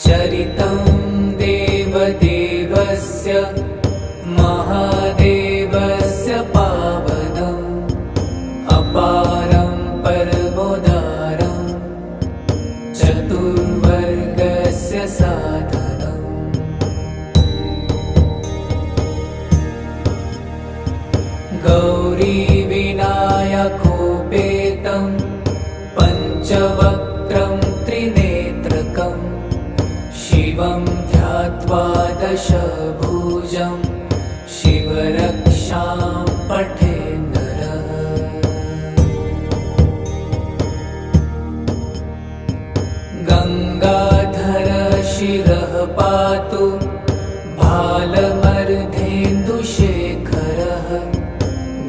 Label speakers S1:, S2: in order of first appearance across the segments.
S1: चरितं देवदेवस्य महादेवस्य पावनम् अपारं परमोदारं चतुर्वर्गस्य साधनम्। गौरीविनायकोपेतं पञ्चवक्त्रं त्रिनेत्रकं शिवं ध्यात्वा दशभुजं शिवरक्षां पठे नरः। गङ्गाधर शिरः पातु भालमर्धेन्दुशेखरः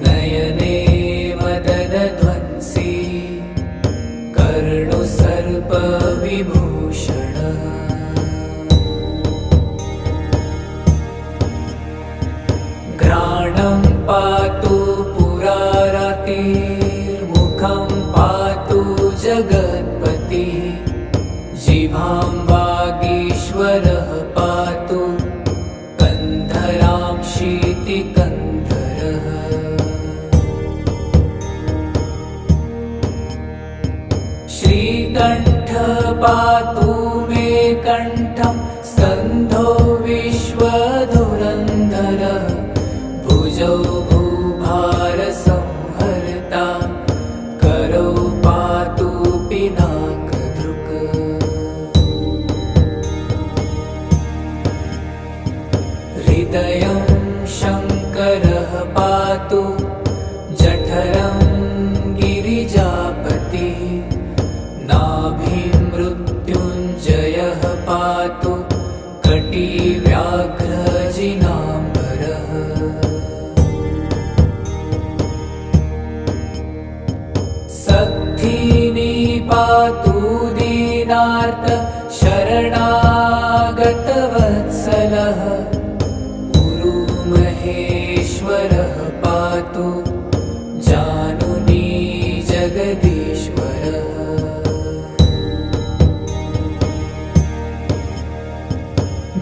S1: नयने मदनध्वंसी कर्णुसर्पविभूषणः। घ्राणं पातु पुरारतिर्मुखं पातु जगत्पतिः जिह्वां वागीश्वरः पातु कन्धरां शीतिकन्धरः। श्रीकण्ठ पातु मे कण्ठं स्कन्धो विश्वधुरन्धरः भुजौ भूभारसंहर्ता करौ पातु पिनाकधृक्। हृदयं शङ्करः पातु जठरं गिरिजापतिः नाभिं मृत्युञ्जयः पातु कटिव्याघ्रजिनाम्बरः। सद्धिनी पातु दीनार्त शरणागतवत्सलः उरुमहेश्वरः पातु जानुनी जगदीश्वरः।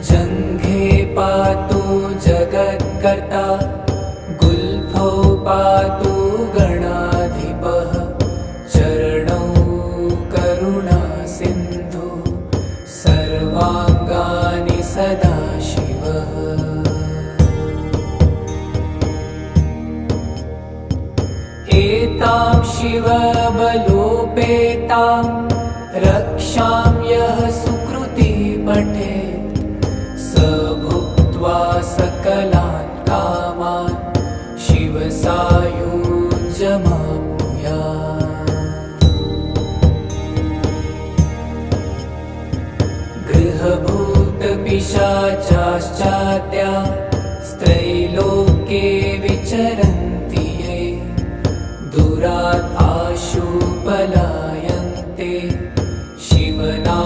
S1: जङ्घे पातु जगत्कर्ता गुल्फौ पातु गणाधिपः चरणौ करुणासिन्धु सर्वाङ्गानि सदाशिवः। एतां शिवबलोपेतां रक्षां यः सुकृतिः पठेत् स भुक्त्वा सकलान् कामान् शिवसायुज्यमाप्नुयात्। गृहभूतपिशाचाश्चाद्या स्त्रैलोक्ये विचरन्ति ये दूरात् आशु पलायन्ते शिवनामाभिरक्षणात्।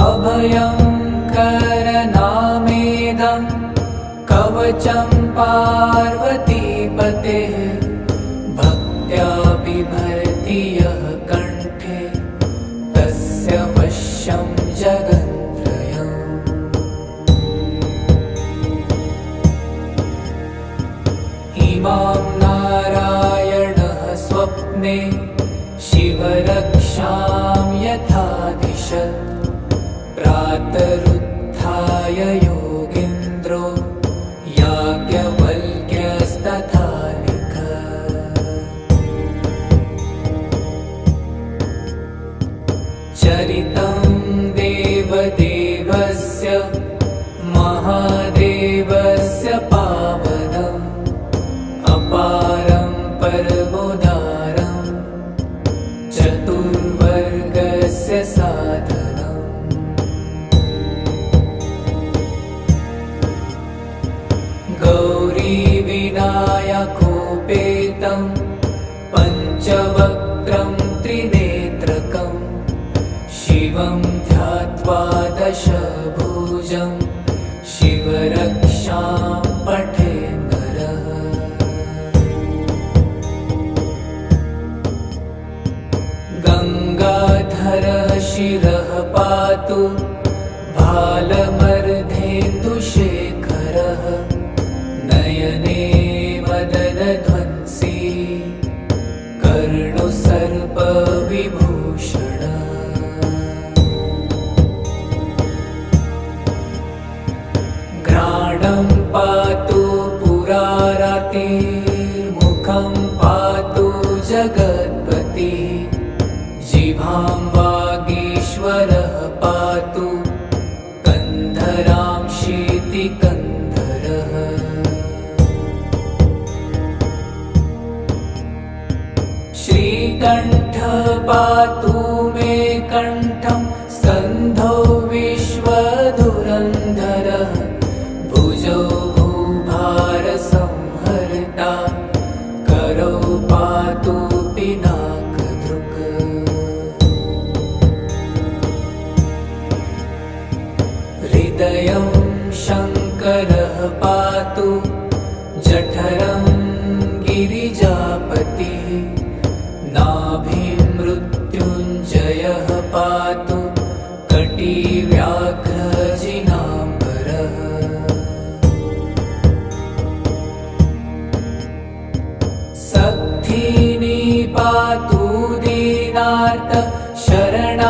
S1: अभयं करनामेदं कवचं पार्वतीपतेः भक्त्या बिभर्ति यः कण्ठे तस्य वश्यं जगन्त्रयम्। इमां नारायणः स्वप्ने शिवरक्षां यथा दिशत् प्रातरुत्थाय योगीन्द्रो याज्ञवल्क्यस्तथा लिखत्। चरितं देवदेवस्य महादेवस्य पावनम् अपारं परमोदारं चतुर्वर्गस्य साधनम्। गौरीविनायकोपेतं पञ्चवक्त्रं त्रिनेत्रकं शिवं ध्यात्वा दशभुजं शिवरक्षां पठे नरः। शिरः पातु भालमर्धेन्दुशेखरः नयने मदनध्वंसी कर्णुसर्पविभूषण घ्राणं पातु पुरारातिर्मुखं पातु जगत्पतिः जिह्वां वागीश्वरः पातु कन्धरां शीतिकन्धरः श्रीकण्ठः पातु मे कण्ठं सन्धौ विश्वधुरन्धरः भुजौ भूभारसंहर्ता करौ पातु पिनाकधृक् हृदयं शङ्करः पातु जठरं गिरिजापतिः नाभिं मृत्युञ्जयः पातु कटिव्याघ्रजिनाम्बरः सत्थिनी पातु दीनार्त शरणागतवत्सलः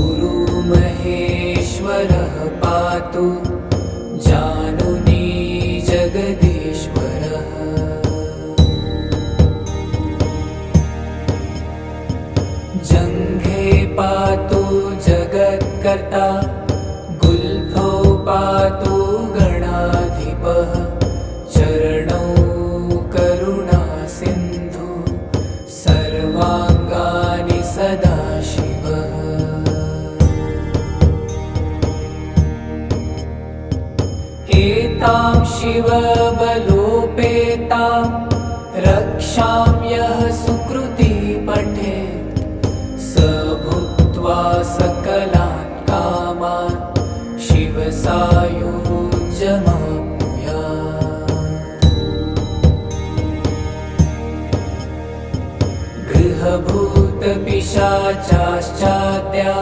S1: उरुमहेश्वरः पातु जानुनी जगदीश्वरः जङ्घे पातु जगत्कर्ता गुल्फौ पातु गणाधिपः चरणौ करुणासिन्धु सर्वाङ्गानि सदाशिवः एतां शिवबलोपेतां रक्षां यः सुकृती पठेत् स भूत्वा सकलान् कामान् शिवसायुज्यमाप्नुयात् गृहभूतपिशाचाश्चाद्या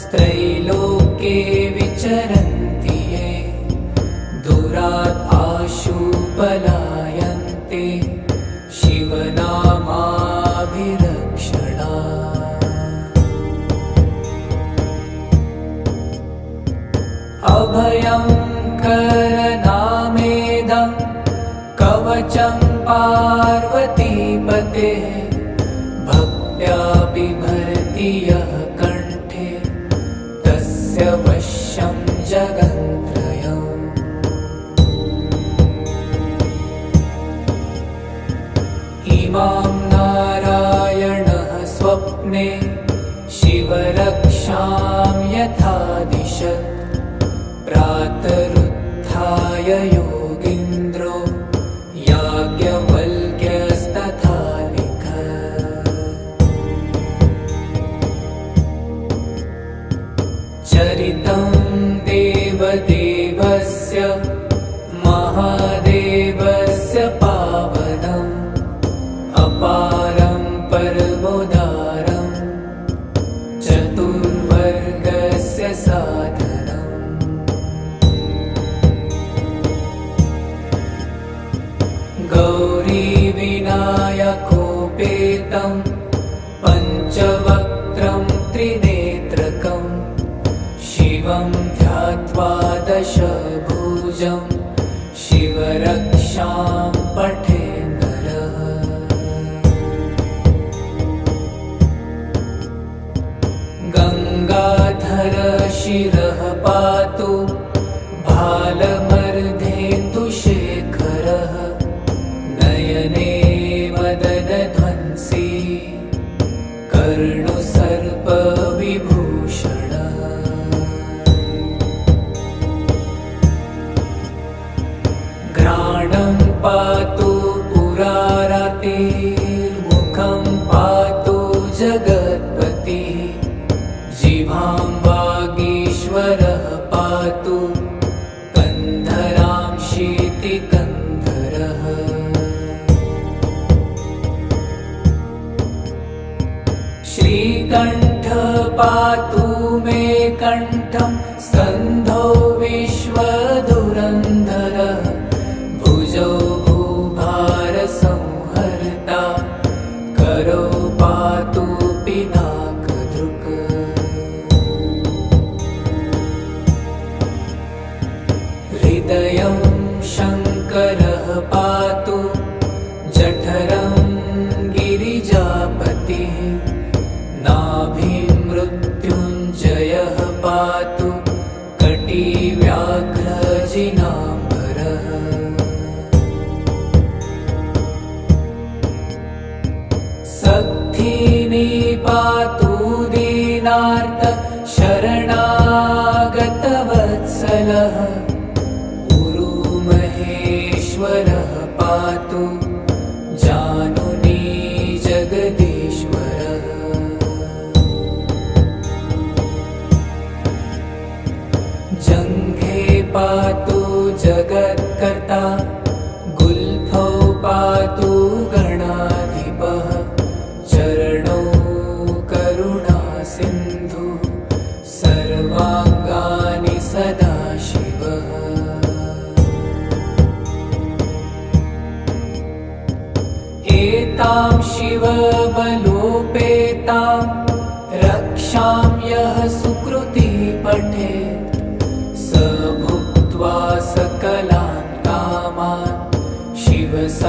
S1: स्त्रैलोक्ये विचरन्ति ये दुरात् आशु पलायन्ते शिवनामाभिरक्षणात् अभयं करनामेदं कवचं पार्वतीपतेः भक्त्या बिभर्ति यः कण्ठे तस्य वश्यं जगन्त्रयम् इमां नारायणः स्वप्ने शिवरक्षां यथा दिशत् प्रातरुत्थाय योगीन्द्रो याज्ञवल्क्यस्तथा लिखत् चरितं देवदेवस्य महादेवस्य पावनम् अपारं परमोदारं चतुर्वर्गस्य साधनम् गौरीविनायकोपेतं पञ्चवक्त्रं त्रिनेत्रकं शिवं ध्यात्वा दशभुजं शिवरक्षां पठे नरः गङ्गाधर शिरः पातु भालमर्धेन्दुशेखरः नयने मदनध्वंसी कर्णुसर्पविभूषण घ्राणं पातु पुरारातिर्मुखं पातु जगत्पतिः जिह्वां वागीश्वरः पातु मे कण्ठं स्कन्धो विश्वधुरन्धरः भुजौ भूभारसंहर्ता करो पातु पिनाकदृक् हृदयं शङ्करः पातु जठरं गिरिजापतिः नाभिं मृत्युञ्जयः पातु कटिव्याघ्रजिनाम्बरः सक्थिनी पातु दीनार्त शरणागतवत्सलः उरुमहेश्वरः पातु जानुनी जगदीश्वरः जङ्घे पातु जगत्कर्ता गुल्फौ पातु गणाधिपः चरणौ करुणासिन्धु सर्वाङ्गानि सदाशिवः एतां शिवबलोपेतां रक्षां यः सुकृती पठेत् स भुक्त्वा सकलान् कामान् शिवसायुज्यमाप्नुयात्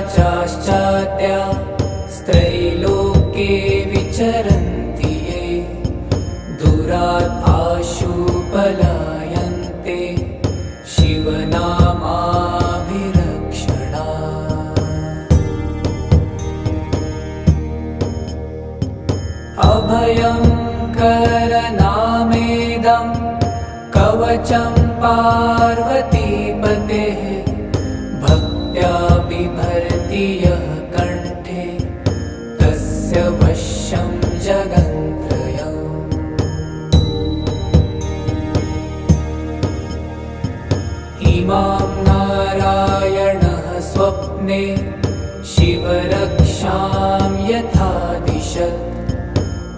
S1: गृहभूतपिशाचाश्चाद्या स्त्रैलोक्ये विचरन्ति ये दुरात् आशु पलायन्ते शिवनामाभिरक्षणात् अभयं करनामेदं कवचं पार्वतीपतेः भक्त्या बिभर्ति यः कण्ठे तस्य वश्यं जगन्त्रयम् इमां नारायणः स्वप्ने शिवरक्षां यथा दिशत्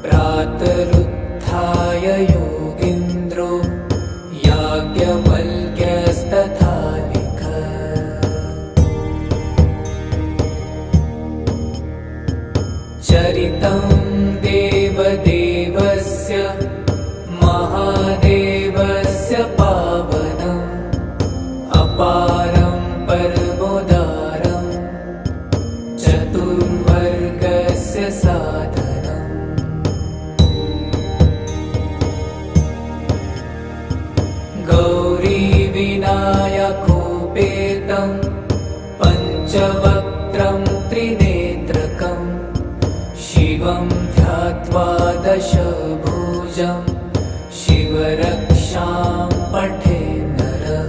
S1: प्रातरुत्थाय योगीन्द्रो याज्ञवल्क्यस्तथा लिखत् चरितं देवदेवस्य महादेवस्य पावनम् अपारं परमोदारं चतुर्वर्गस्य साधनम् गौरीविनायकोपेतं पञ्चवक्त्रं त्रिनेत्रकं शिवं ध्यात्वा दशभुजं शिवरक्षां पठे नरः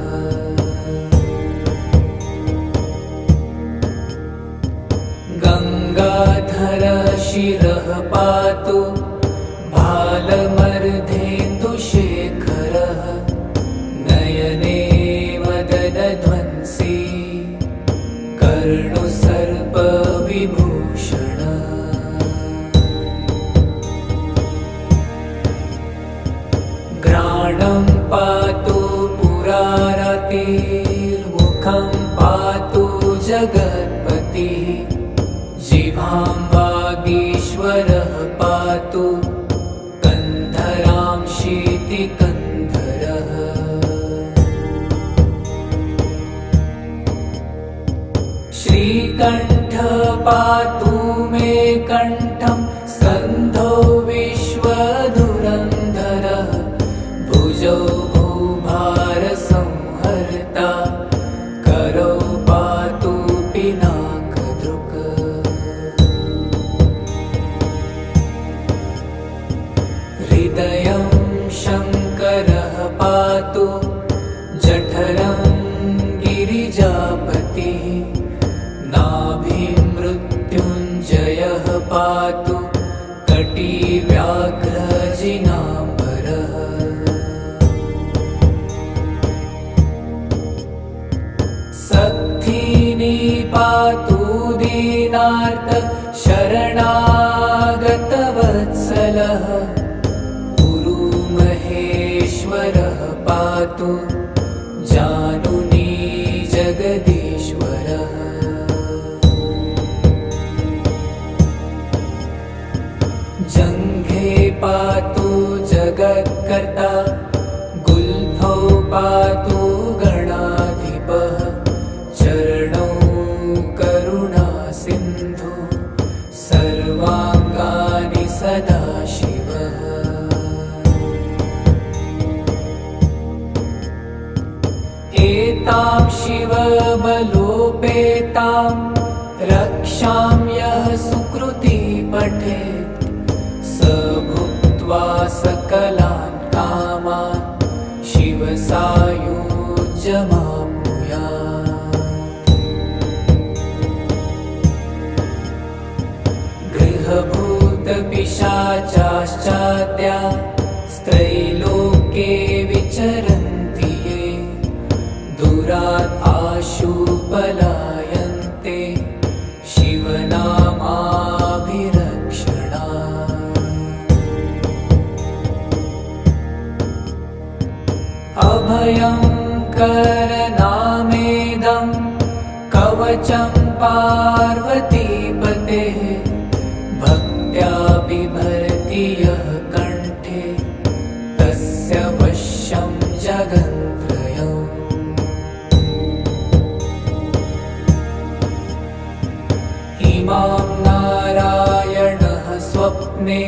S1: गङ्गाधर शिरः पातु भालमर्धेन्दुशेखरः नयने मदनध्वंसी कर्णुसर्पविभूषणः घ्राणं पातु पुरारतिर्मुखं पातु जगत्पतिः जिह्वां वागीश्वरः पातु कन्धरां शीतिकन्धरः श्रीकण्ठ पातु मे कण्ठं स्कन्धो विश्वधुरन्धरः भुजौ भूभारसंहर्ता करो पातु पिनाकदृक् हृदयं शङ्करः पातु जठरं गिरिजापतिः नाभिं मृत्युञ्जयः पातु कटिव्याघ्रजिनाम्बरः सत्थिनी पातु दीनार्त शरणागतवत्सलः गुरुमहेश्वरः पातु जानुनी जगदीश्वरः जङ्घे पातु जगत्कर्ता गुल्फौ पातु गणाधिपः चरणौ करुणा सिन्धु सर्वाङ्गानि सदाशिवः एतां शिवबलोपेतां रक्षां यः सुकृती पठेत् स भुक्त्वा सकलान् कामान् शिवसायुज्यमाप्नुयात्। गृहभूतपिशाचाश्चाद्या स्त्रैलोक्ये विचरन्ति ये दुरात् आशु पलायन्ते शिवनामाभिरक्षणात्। अभयं करनामेदं कवचं पार्वतीपतेः भक्त्या बिभर्ति यः कण्ठे तस्य वश्यं जगन्त्रयम्। इमां नारायणः स्वप्ने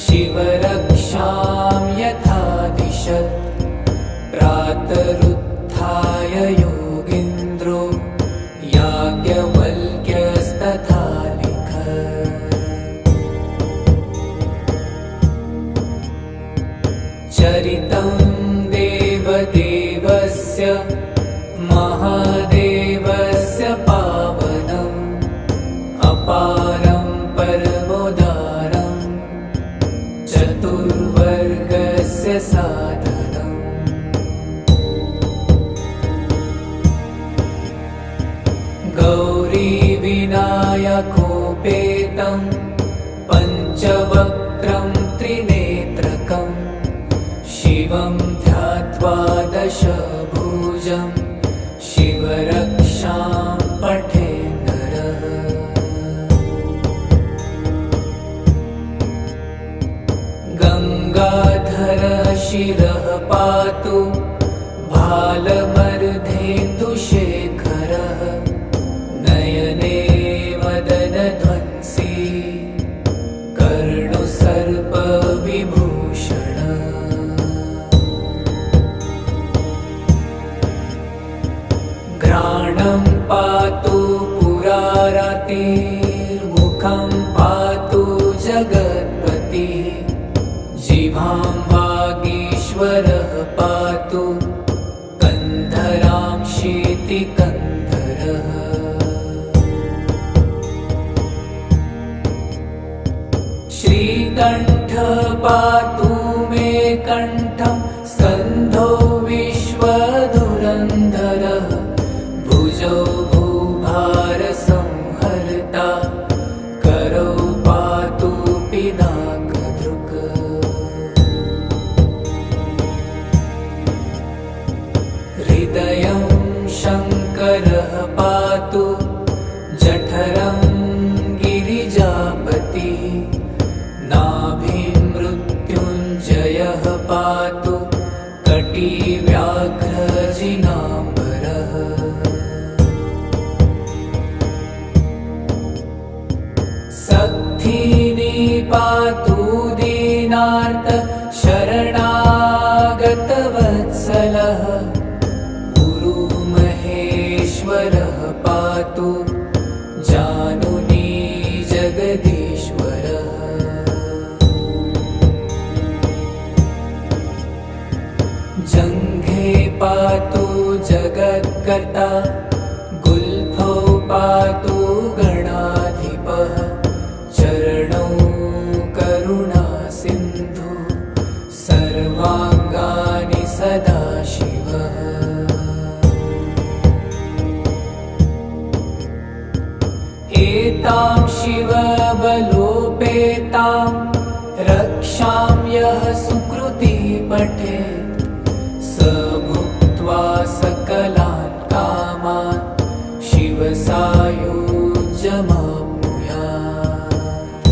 S1: शिवरक्षां यथा दिशत् प्रातरुत्थाय योगीन्द्रो याज्ञवल्क्यस्तथा लिखत्। चरितं देवदेवस्य महादेवस्य पावनम् अपारं परमोदारं चतुर्वर्गस्य साधनम्। गौरीविनायकोपेतं पञ्चवक्त्रं त्रिनेत्रकं शिवं ध्यात्वा दशभुजं शिवरक्षां पठे नरः। गङ्गाधरः शिरः पातु भालमर्धेन्दुशेखरः नयने मदनध्वंसी कर्णुसर्पविभूषणः। घ्राणं पातु पुरारातिर्मुखं पातु जगत्पतिः जिह्वां वागीश्वरः पातु कन्धरां शीतिकन्धरः। श्रीकण्ठः पातु मे कण्ठं स्कन्धो विश्वधुरन्धरः भुजौ भूभारसंहर्ता करौ पातु पिनाकधृक्। हृदयं शङ्करः पातु जठरं गिरिजापतिः नाभिं मृत्युञ्जयः पातु कटिव्याघ्रजिनाम्बरः। सत्थिनी पातु दीनार्त शरणागतवत्सलः गुरुमहेश्वरः पातु जानुनी जगदीश्वरः। जङ्घे पातु जगत्कर्ता गुल्फौ पातु गणाधिपः चरणौ करुणा सिन्धु सर्वाङ्गानि सदाशिवः। एतां शिवबलोपेतां रक्षां यः सुकृती पठेत् स भुक्त्वा सकलान् कामान् शिवसायुज्यमाप्नुयात्।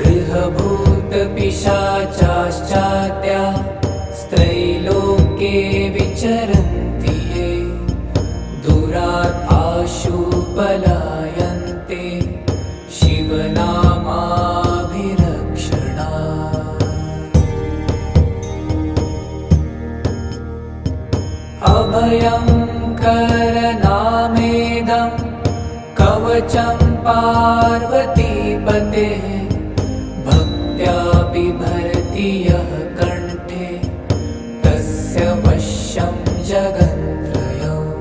S1: गृहभूतपिशाचाश्चाद्या स्त्रैलोक्ये विचरन्ति ये दूरात् आशु पलायन्ते शिवनामाभिरक्षणात्। अभयं करनामेदं कवचं पार्वतीपतेः भक्त्या बिभर्ति यः कण्ठे तस्य वश्यं जगन्त्रयम्।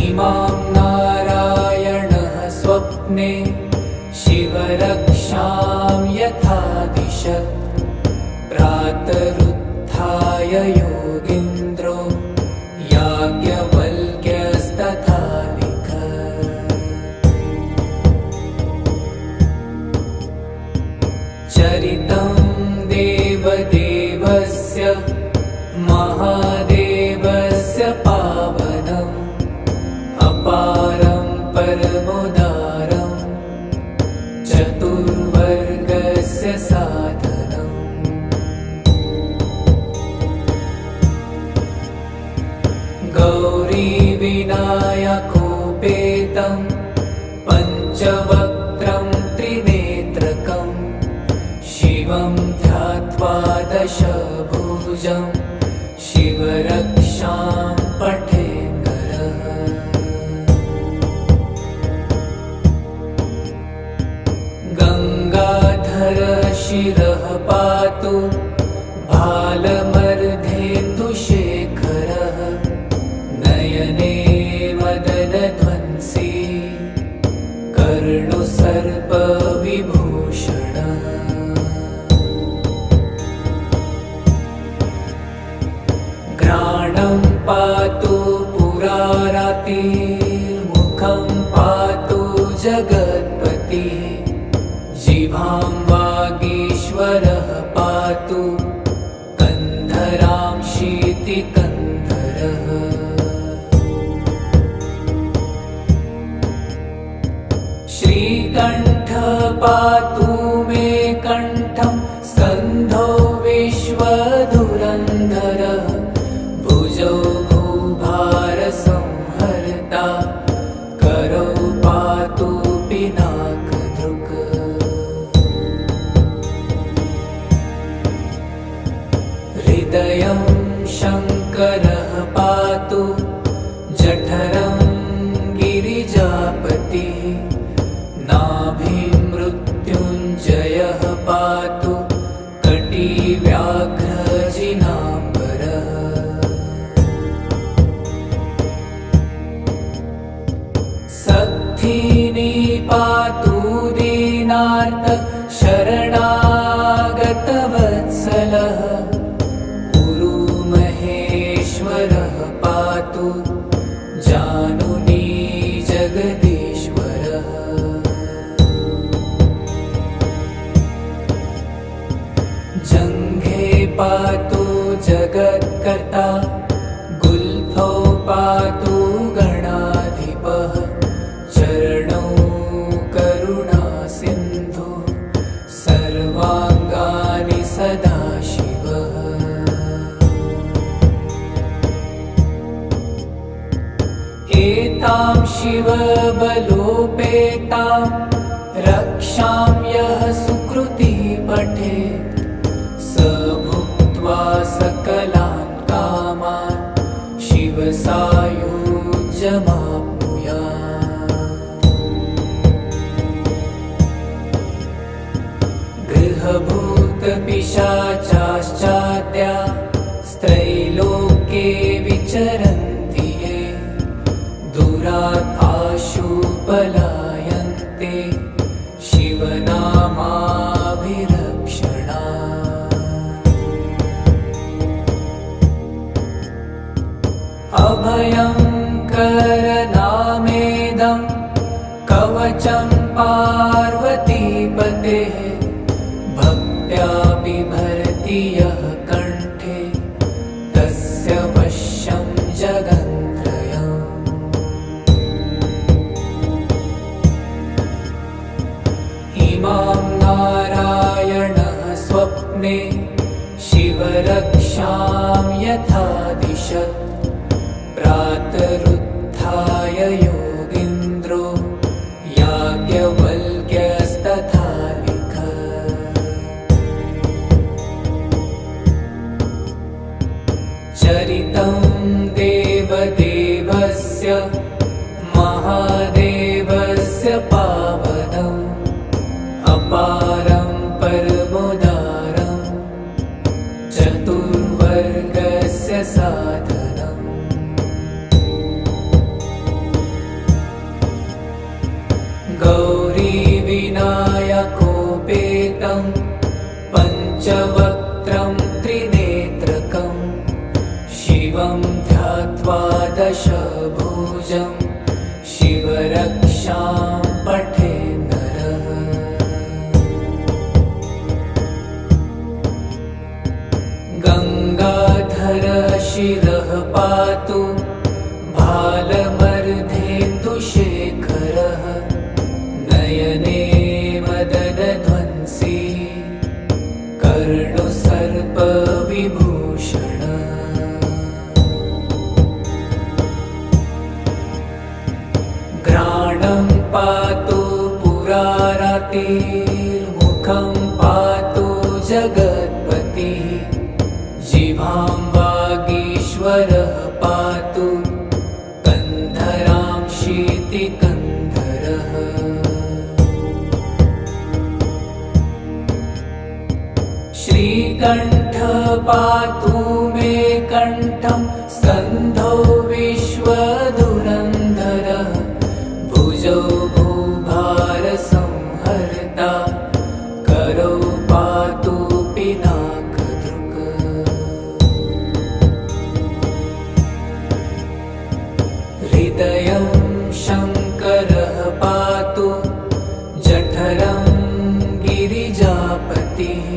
S1: इमां नारायणः स्वप्ने शिवरक्षां यथा दिशत् प्रातरुत्थाय योगीन्द्रो याज्ञवल्क्यस्तथा लिखत्। चरितं देवदेवस्य महादेवस्य पावनम् अपारं परमोदारं चतुर्वर्गस्य साधनम्। गौरीविनायकोपेतं पञ्चवक्त्रं त्रिनेत्रकं शिवं ध्यात्वा दशभुजं शिवरक्षां पठेत् नरः। गङ्गाधरः शिरः पातु भालमर्धेन्दुशेखरः नयने मदनध्वंसी कर्णुसर्पविभूषणः। घ्राणं पातु पुरारातिर्मुखं पातु जगत्पतिः जिह्वां वागीश्वरः पातु कन्धरां शीतिकन्धरः। श्रीकण्ठः पातु मे कण्ठं स्कन्धो विश्वधुरन्धरः भुजौ भूभारसंहर्ता करौ पातु पिनाकधृक्। हृदयं शङ्करः पातु जठरं गिरिजापतिः नाभिं मृत्युञ्जयः पातु कटिव्याघ्रजिनाम्बरः। सत्थिनी पातु दीनार्त शरणागतवत्सलः उरुमहेश्वरः पातु जानुनी जगदीश्वरः। जङ्घे पातु जगत्कर्ता गुल्फौ पातु गणाधिपः चरणौ करुणासिन्धु सर्वाङ्गानि सदाशिवः। एतां शिवबलोपेतां रक्षां यः सुकृती पठेत् स भुक्त्वा सकलान् कामान् शिवसायुज्यमाप्नुयात्। गृहभूतपिशाचाश्चाद्या स्त्रैलोक्ये विचरन्ति ये दूरात् आशु पलायन्ते शिवनामाभिरक्षणात्। पार्वतीपतेः भक्त्या बिभर्ति यः कण्ठे तस्य वश्यं जगन्त्रयम्। इमां नारायणः स्वप्ने शिवरक्षां यथा दिशत् प्रातरुत्थाय योगीन्द्रो याज्ञवल्क्यस्तथा लिखत्। चरितं देवदेवस्य महादेवस्य पावनम् अपारं परमोदारं चतुर्वर्गस्य साधनम्। गौरीविनायकोपेतं पञ्चवक्त्रं त्रिनेत्रकं शिवं ध्यात्वा दशभुजं शिवरक्षां पठे नरः। गङ्गाधरः शिरः पातु भालमर्धेन्दुशेखरः नयने मदनध्वंसी कर्णुसर्पविभूषणः। घ्राणं पातु पुरारातिर्मुखं पातु जगत्पतिः जिह्वां वागीश्वरः पातु कन्धरां शीतिकन्धरः। श्रीकण्ठः पातु मे कण्ठं स्कन्धो विश्वधुरन्धरः भुजौ भूभारसंहर्ता करौ पातु पिनाकदृक्। हृदयं शङ्करः पातु जठरं गिरिजापतिः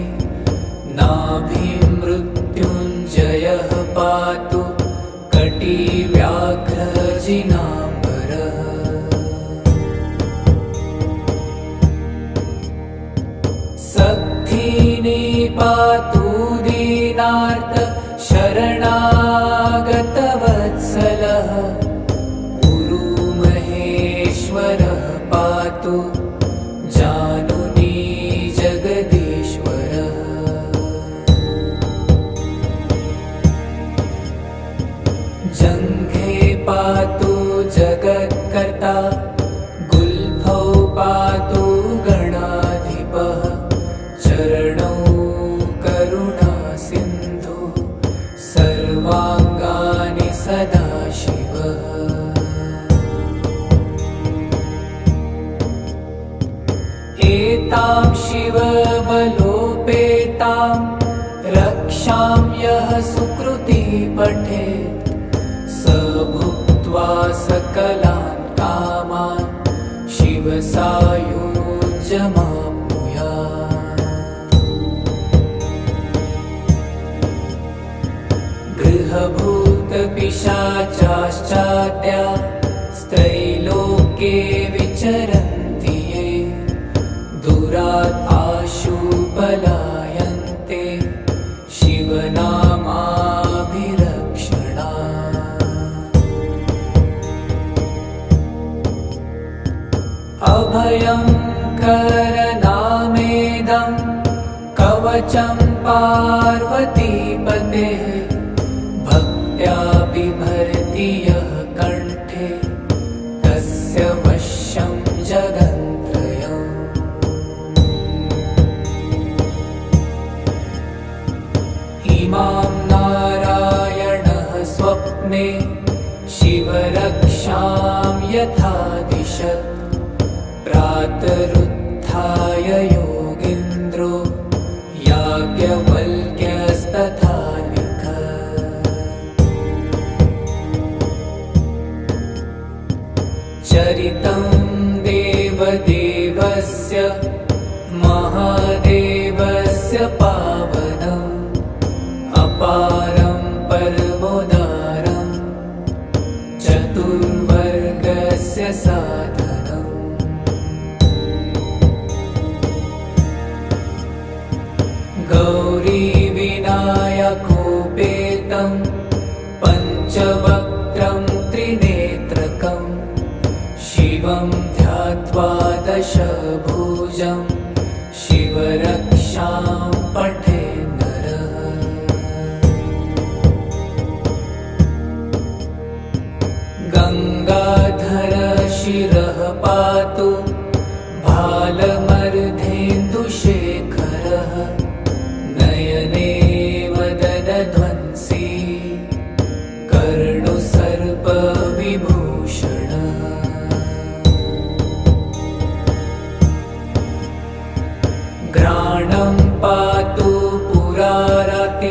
S1: नाभिं मृत्युञ्जयः पातु कटिव्याघ्रजिनाम्बरः। सक्थिनी पातु दीनार्त शरणागतवत्सलः उरुमहेश्वरः पातु जानुनी जगदीश्वरः। जङ्घे पातु जगत्कर्ता गुल्फौ पातु गणाधिपः चरणौ करुणासिन्धु सर्वाङ्गानि सदाशिवः। एतां शिवबलोपेतां रक्षां यः सुकृती पठेत् स भुक्त्वा सकलान् कामान् शिवसायुज्यमाप्नुयात्। गृहभूतपिशाचाश्चाद्या स्त्रैलोक्ये विचरन्ति ये दूरात् आशु पलायन्ते शिवनामाभिरक्षणात्। अभयं करनामेदं कवचं पार्वतीपतेः भक्त्या बिभर्ति यः कण्ठे तस्य वश्यं जगन्त्रयम्। इमां नारायणः स्वप्ने शिवरक्षां यथा दिशत् प्रातरुत्थाय योगीन्द्रो याज्ञवल्क्यस्तथा लिखत्। चरितं देवदेव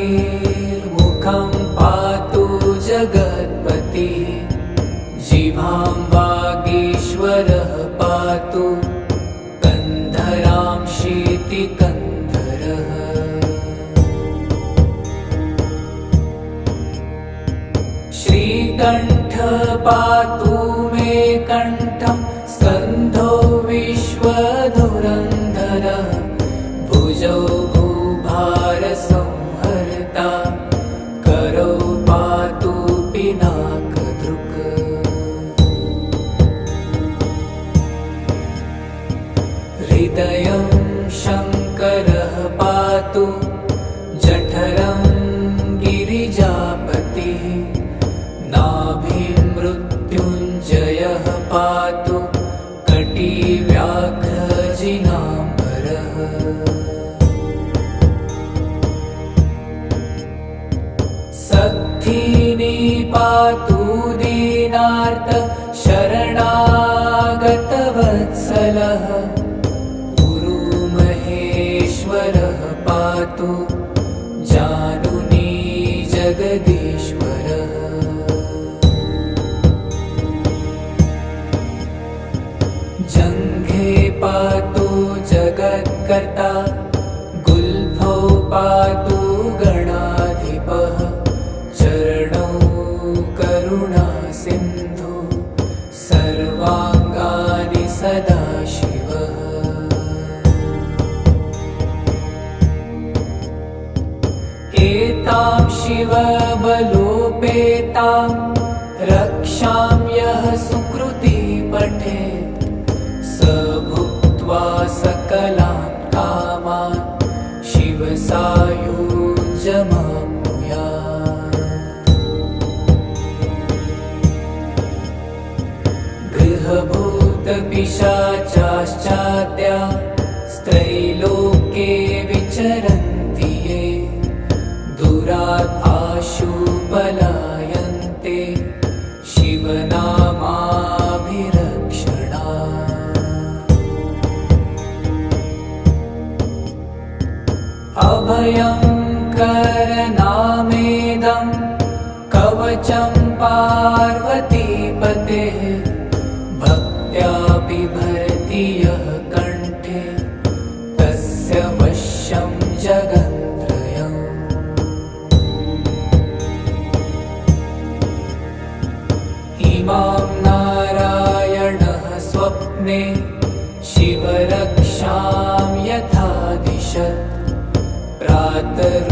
S1: पुरारतिर्मुखं पातु जगत्पतिः जिह्वां वागीश्वरः पातु कन्धरां शीतिकन्धरः श्रीकण्ठ पातु मे कण्ठं स्कन्धो विश्वधुरन्धरः भुजौ भूभारसंहर्ता करौ पातु पिनाकदृक् हृदयं शङ्करः पातु जठरं गिरिजापतिः नाभिं मृत्युञ्जयः पातु कटिव्याघ्रजिनाम्बरः सत्थिनी पातु दीनार्त शरणागतवत्सलः उरुमहेश्वरः पातु जानुनी जगदीश्वरः जङ्घे पातु जगत्कर्ता गुल्फौ पातु गणाधिपः चरणौ करुणासिन्धु सर्वाङ्गानि सदाशिवः एतां शिवबलोपेतां रक्षां यः सुकृती पठेत् स भुक्त्वा सकलान् कामान् शिवसायुज्यमाप्नुयात् गृहभूतपिशाचाश्चाद्या स्त्रैलोक्ये विचरन्ति ये दुरात् आशु पलायन्ते शिवनामाभिरक्षणात् अभयं करनामेदं कवचं पार्वतीपतेः भक्त्या बिभर्ति यः कण्ठे तस्य वश्यं जगन्त्रयम् इमां नारायणः स्वप्ने शिवरक्षां यथा दिशत् प्रातः